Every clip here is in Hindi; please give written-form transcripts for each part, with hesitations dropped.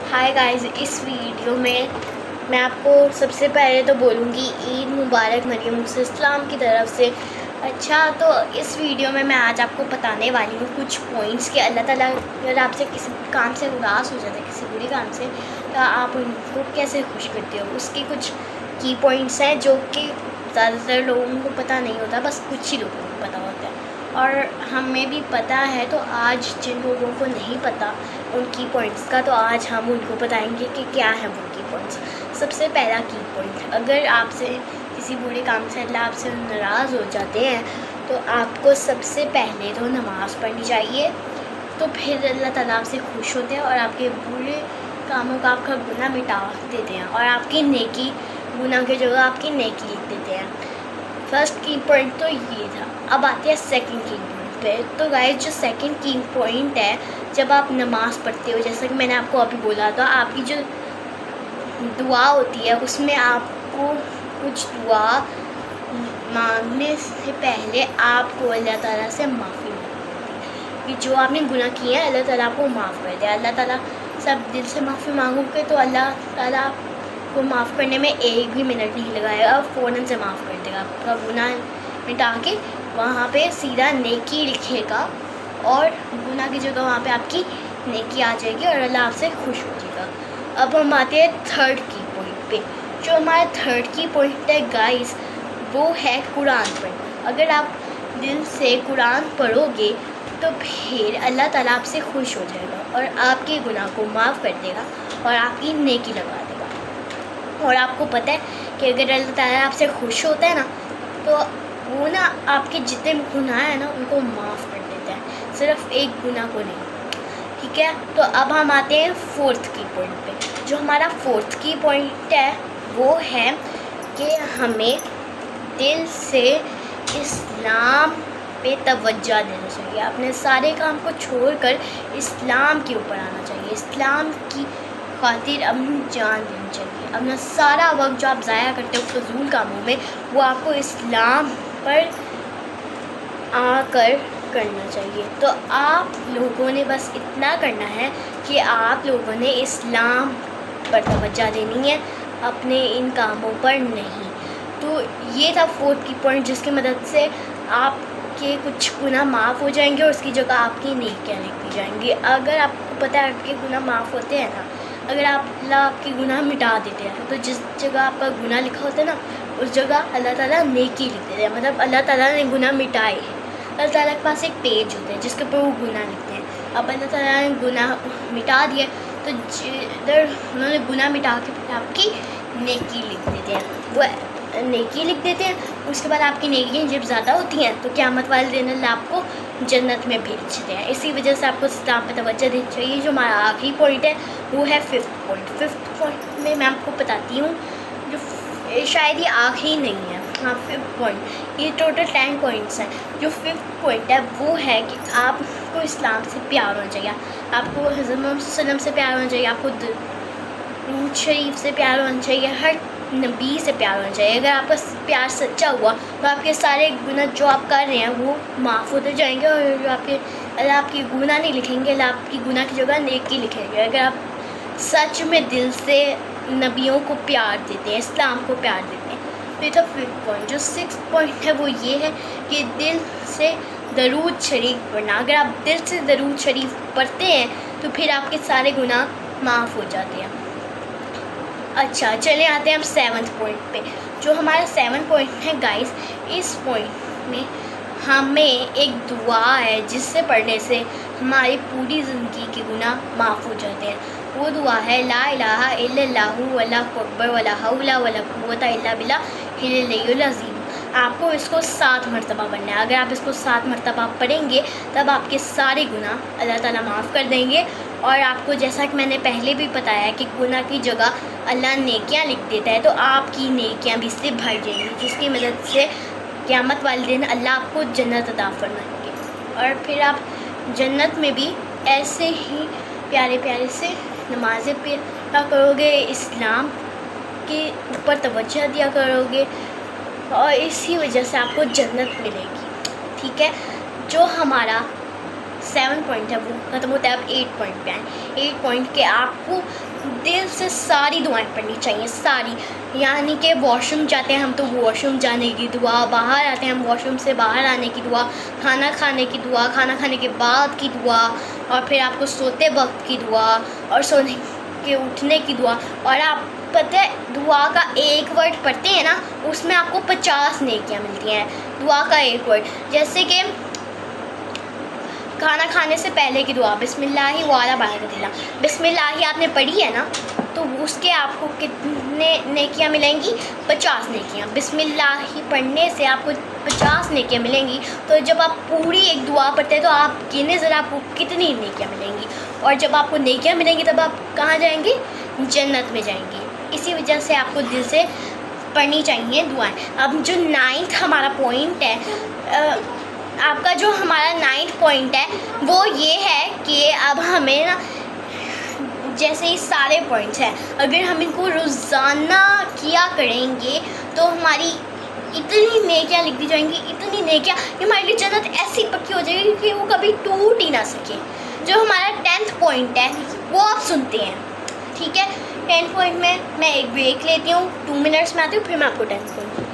हाय गाइस, इस वीडियो में मैं आपको सबसे पहले तो बोलूँगी ईद मुबारक मरियम इस्लाम की तरफ से। अच्छा, तो इस वीडियो में मैं आज आपको बताने वाली हूँ कुछ पॉइंट्स कि अल्लाह ताला अगर आपसे किसी काम से उदास हो जाता है, किसी बुरे काम से, तो आप उनको कैसे खुश करते हो। उसके कुछ की पॉइंट्स हैं जो कि ज़्यादातर लोगों को पता नहीं होता, बस कुछ ही लोगों को पता होता है और हमें भी पता है। तो आज जिन लोगों को नहीं पता उन की पॉइंट्स का, तो आज हम उनको बताएंगे कि क्या है वो की पॉइंट्स। सबसे पहला की पॉइंट, अगर आपसे किसी बुरे काम से अल्लाह आपसे नाराज़ हो जाते हैं तो आपको सबसे पहले तो नमाज़ पढ़नी चाहिए। तो फिर अल्लाह ताला आपसे खुश होते हैं और आपके बुरे कामों का आपका गुनाह मिटा देते हैं और आपकी नेकी, गुनाह की जगह आपकी नेकी लिख देते हैं। फर्स्ट की पॉइंट तो ये था। अब आते हैं सेकंड की पॉइंट पे। तो गाइस, जो सेकंड की पॉइंट है, जब आप नमाज़ पढ़ते हो, जैसा कि मैंने आपको अभी बोला था, आपकी जो दुआ होती है उसमें आपको कुछ दुआ मांगने से पहले आपको अल्लाह ताला से माफ़ी मांगनी कि जो आपने गुनाह किए हैं अल्लाह ताला आपको माफ़ कर दे। अल्लाह ताला सब दिल से माफ़ी मांगोगे तो अल्लाह ताला को माफ़ करने में एक भी मिनट नहीं लगाएगा, फ़ौरन से माफ़ कर देगा। आपका गुनाह मिटा के वहाँ पे सीधा नेकी लिखेगा और गुनाह की जगह वहाँ पे आपकी नेकी आ जाएगी और अल्लाह आपसे खुश हो जाएगा। अब हम आते हैं थर्ड की पॉइंट पे। जो हमारा थर्ड की पॉइंट है गाइस, वो है कुरान पढ़ना। अगर आप दिल से कुरान पढ़ोगे तो फिर अल्लाह ताला आपसे खुश हो जाएगा और आपके गुनाह को माफ़ कर देगा और आपकी नेकी लगा देगा। और आपको पता है कि अगर अल्लाह ताला आपसे खुश होता है ना, तो वो ना आपके जितने गुनाह हैं ना उनको माफ़ कर देता है, सिर्फ एक गुनाह को नहीं। ठीक है, तो अब हम आते हैं फोर्थ की पॉइंट पे। जो हमारा फोर्थ की पॉइंट है वो है कि हमें दिल से इस्लाम पे तवज्जो देना चाहिए। अपने सारे काम को छोड़कर इस्लाम के ऊपर आना चाहिए, इस्लाम की खातिर अपनी जान देनी चाहिए। अपना सारा वक्त जो आप ज़ाया करते हो फजूल कामों में, वो आपको इस्लाम पर आकर करना चाहिए। तो आप लोगों ने बस इतना करना है कि आप लोगों ने इस्लाम पर तवज्जो देनी है, अपने इन कामों पर नहीं। तो ये था फोर्थ की पॉइंट, जिसकी मदद से आपके कुछ गुनाह माफ़ हो जाएंगे और उसकी जगह आपकी नेकियां लिखी जाएंगी। अगर आपको पता है आपके गुनाह माफ़ होते हैं ना, अगर अल्लाह आपके गुनाह मिटा देते हैं, तो जिस जगह आपका गुनाह लिखा होता है ना, उस जगह अल्लाह ताला नेकी लिख देते हैं। मतलब अल्लाह ताला ने गुनाह मिटाए। अल्लाह ताला के पास एक पेज होता है जिसके ऊपर वो गुनाह लिखते हैं। अब अल्लाह ताला ने गुनाह मिटा दिए तो जिधर उन्होंने गुनाह मिटा के फिर आपकी नेकी लिख देते हैं, वो नेकी लिख देते हैं। उसके बाद आपकी नेकियां जब ज़्यादा होती हैं तो क़यामत वाले दिन अल्लाह आपको जन्नत में भेजते हैं। इसी वजह से आपको इस्लाम पर तवज्जो देनी चाहिए। जो हमारा आखिरी पॉइंट है वो है फिफ्थ पॉइंट। फिफ्थ पॉइंट में मैं आपको बताती हूँ, जो शायद ये आखिरी नहीं है, हाँ फिफ्थ पॉइंट, ये टोटल 10 पॉइंट्स हैं। जो फिफ्थ पॉइंट है वो है कि आपको इस्लाम से प्यार होना चाहिए, आपको हज़रत मोहम्मद सल्लल्लाहु अलैहि वसल्लम से प्यार होना चाहिए, आपको दुरूद शरीफ से प्यार होना चाहिए, हर नबी से प्यार होना चाहिए। अगर आपका प्यार सच्चा हुआ तो आपके सारे गुनाह जो आप कर रहे हैं वो माफ़ होते जाएंगे और जो अल्लाह आपकी गुनाह नहीं लिखेंगे, अल्लाह आपकी गुनाह की जगह नेकी लिखेंगे। अगर आप सच में दिल से नबियों को प्यार देते हैं, इस्लाम को प्यार देते हैं। तो ये था फिफ्थ पॉइंट। जो सिक्स्थ पॉइंट है वो ये है कि दिल से दरूद शरीफ पढ़ना। अगर आप दिल से दरूद शरीफ पढ़ते हैं तो फिर आपके सारे गुनाह माफ़ हो जाते हैं। अच्छा, चले आते हैं हम सेवन्थ पॉइंट पे। जो हमारा 7 पॉइंट है गाइस, इस पॉइंट में हमें एक दुआ है जिससे पढ़ने से हमारी पूरी ज़िंदगी के गुनाह माफ़ हो जाते हैं। वो दुआ है ला इलाहा इल्लल्लाहु वल्लाहु अकबर वला हौला वला कुव्वता इल्ला बिल्लाहिल अज़ीम। आपको इसको 7 मरतबा पढ़ना है। अगर आप इसको 7 मरतबा पढ़ेंगे तब आपके सारे गुनाह अल्लाह ताला माफ़ कर देंगे। और आपको जैसा कि मैंने पहले भी बताया कि गुनाह की जगह अल्लाह नेकियां लिख देता है, तो आपकी नेकियां भी इससे भर जाएंगी, जिसकी मदद से क़यामत वाले दिन अल्लाह आपको जन्नत अता फरमाएंगे। और फिर आप जन्नत में भी ऐसे ही प्यारे प्यारे से नमाज़ें पढ़ा करोगे, इस्लाम के ऊपर तवज्जो दिया करोगे और इसी वजह से आपको जन्नत मिलेगी। ठीक है, जो हमारा 7 पॉइंट है वो ख़त्म होता है, अब 8 पॉइंट पे आए। 8 पॉइंट के आपको दिल से सारी दुआएं पढ़नी चाहिए, सारी, यानी कि वॉशरूम जाते हैं हम तो वॉशरूम जाने की दुआ, बाहर आते हैं हम वॉशरूम से बाहर आने की दुआ, खाना खाने की दुआ, खाना खाने के बाद की दुआ, और फिर आपको सोते वक्त की दुआ, और सोने के उठने की दुआ। और आप पता है दुआ का एक वर्ड पढ़ते हैं ना, उसमें आपको 50 नेकियां मिलती हैं। दुआ का एक वर्ड, जैसे कि खाना खाने से पहले की दुआ बिस्मिल्लाहि वाला बरकतिल्लाह, बिस्मिल्लाहि आपने पढ़ी है ना, तो उसके आपको कितने नेकियां मिलेंगी? 50 नेकियां। बिस्मिल्लाहि पढ़ने से आपको 50 नेकियां मिलेंगी। तो जब आप पूरी एक दुआ पढ़ते हैं तो आप गिने ज़रा आपको कितनी नेकियां मिलेंगी, और जब आपको नेकियां मिलेंगी तब आप कहाँ जाएंगे? जन्नत में जाएंगे। इसी वजह से आपको दिल से पढ़नी चाहिए दुआएं। अब जो 9th हमारा पॉइंट है, आपका जो हमारा 9th पॉइंट है वो ये है कि अब हमें ना, जैसे ये सारे पॉइंट्स हैं, अगर हम इनको रोज़ाना किया करेंगे तो हमारी इतनी नेकियां लिख दी जाएंगी, इतनी नेकियां कि हमारी लिए जन्नत ऐसी पक्की हो जाएगी कि वो कभी टूट ही ना सके। जो हमारा 10th पॉइंट है वो आप सुनते हैं, ठीक है? 10th पॉइंट में मैं एक ब्रेक लेती हूँ, 2 मिनट्स में आती हूँ, फिर मैं आपको 10th पॉइंट।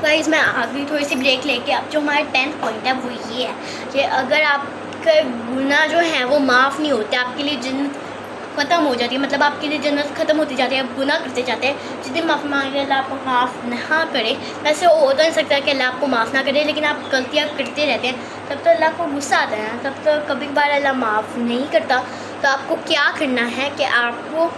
गाइस मैं आ गई थोड़ी सी ब्रेक लेके। अब जो हमारा 10th पॉइंट है वो ये है कि अगर आपके गुनाह जो हैं वो माफ़ नहीं होते, आपके लिए जन्नत ख़त्म हो जाती है, मतलब आपके लिए जन्नत ख़त्म होती जाती है, आप गुनाह करते जाते हैं। जितने माफ़ी मांगे अल्लाह आपको माफ़ ना करे। वैसे हो तो नहीं सकता कि अल्लाह आपको माफ़ ना करे, लेकिन आप गलतियाँ करते रहते हैं, तब तो अल्लाह को गुस्सा आता है, तब तो कभी कभार अल्लाह माफ़ नहीं करता। तो आपको क्या करना है कि आपको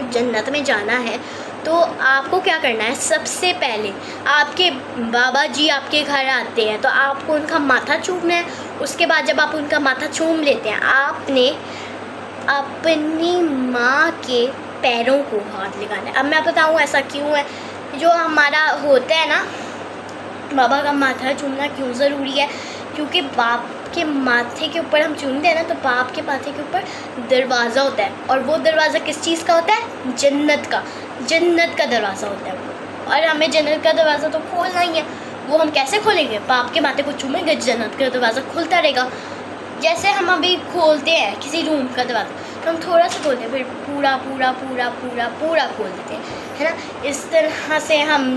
जन्नत में जाना है, तो आपको क्या करना है? सबसे पहले आपके बाबा जी आपके घर आते हैं तो आपको उनका माथा चूमना है। उसके बाद जब आप उनका माथा चूम लेते हैं, आपने अपनी माँ के पैरों को हाथ लगाना है। अब मैं बताऊँ ऐसा क्यों है। जो हमारा होता है ना, बाबा का माथा चूमना क्यों ज़रूरी है? क्योंकि बाप के माथे के ऊपर हम चूमते हैं ना, तो बाप के माथे के ऊपर दरवाज़ा होता है, और वो दरवाज़ा किस चीज़ का होता है? जन्नत का। जन्नत का दरवाज़ा होता है वो, और हमें जन्नत का दरवाज़ा तो खोलना ही है। वो हम कैसे खोलेंगे? बाप के माथे को चूमेंगे, जन्नत का दरवाज़ा खुलता रहेगा। जैसे हम अभी खोलते हैं किसी रूम का दरवाज़ा, तो हम थोड़ा सा खोलते हैं, फिर पूरा पूरा पूरा पूरा पूरा खोल देते हैं, है ना? इस तरह से हम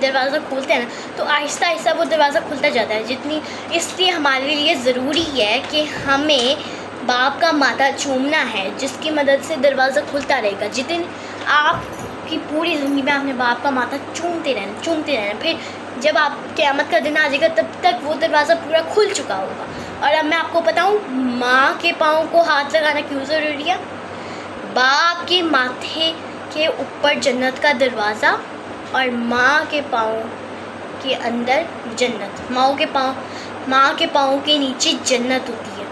दरवाज़ा खोलते हैं ना, तो आहिस्ता आहिस्ता वो दरवाज़ा खुलता जाता है। जितनी इसलिए हमारे लिए ज़रूरी है कि हमें बाप का माथा चूमना है, जिसकी मदद से दरवाज़ा खुलता रहेगा। जितनी आपकी पूरी ज़िंदगी में आपने बाप का माथा चूमते रहना, फिर जब आप क़यामत का दिन आ जाएगा तब तक वो दरवाज़ा पूरा खुल चुका होगा। और अब मैं आपको बताऊँ माँ के पाँव को हाथ लगाना क्यों ज़रूरी है? बाप के माथे के ऊपर जन्नत का दरवाज़ा, और माँ के पाँव के अंदर जन्नत। माँ के पाँव के नीचे जन्नत होती है।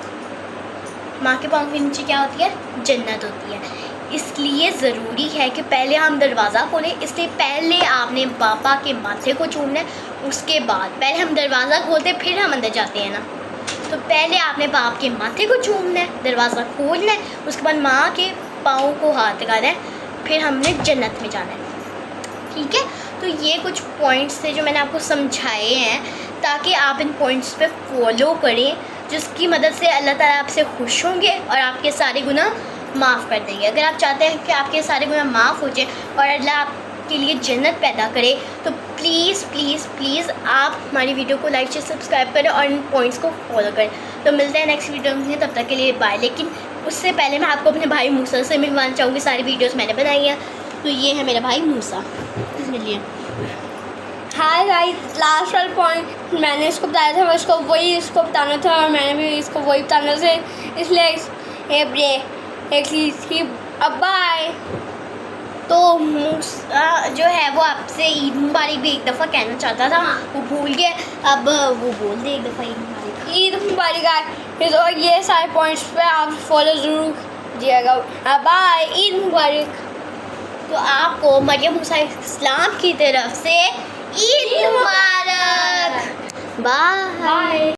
माँ के पाँव के नीचे क्या होती है? जन्नत होती है। इसलिए ज़रूरी है कि पहले हम दरवाज़ा खोलें। इसलिए पहले आपने पापा के माथे को चूमना है, उसके बाद पहले हम दरवाज़ा खोलते फिर हम अंदर जाते हैं ना, तो पहले आपने बाप के माथे को चूमना है, दरवाज़ा खोलना है, उसके बाद माँ के पाँव को हाथ लगाना है, फिर हमने जन्नत में जाना है। ठीक है, तो ये कुछ पॉइंट्स थे जो मैंने आपको समझाए हैं, ताकि आप इन पॉइंट्स पे फॉलो करें, जिसकी मदद से अल्लाह ताला आपसे खुश होंगे और आपके सारे गुनाह माफ़ कर देंगे। अगर आप चाहते हैं कि आपके सारे गुनाह माफ़ हो जाए और अल्लाह आपके लिए जन्नत पैदा करे, तो प्लीज़ प्लीज़ प्लीज़ आप हमारी वीडियो को लाइक शेयर सब्सक्राइब करें और इन पॉइंट्स को फॉलो करें। तो मिलते हैं नेक्स्ट वीडियो में, तब तक के लिए बाय। लेकिन उससे पहले मैं आपको अपने भाई मूसा से मिलवाना चाहूँगी। सारी वीडियोज़ मैंने बनाई हैं, तो ये है मेरा भाई मूसा, मिलिए। हाय गाइस, लास्ट वाला पॉइंट मैंने इसको बताया था, इसको बताना था, और मैंने भी इसको वही बताना था, इसलिए ये ब्रेक एक थी। अब बाय। तो मूसा जो है वो आपसे ईद मुबारक भी एक दफ़ा कहना चाहता था, वो भूल गया, अब वो बोल दे एक दफ़ा ईद मुबारक। तो ये सारे पॉइंट्स पे आप फॉलो ज़रूर कीजिएगा। बाय, ईद मुबारक। तो आपको मरियम मूसा इस्लाम की तरफ से ईद मुबारक। बाय।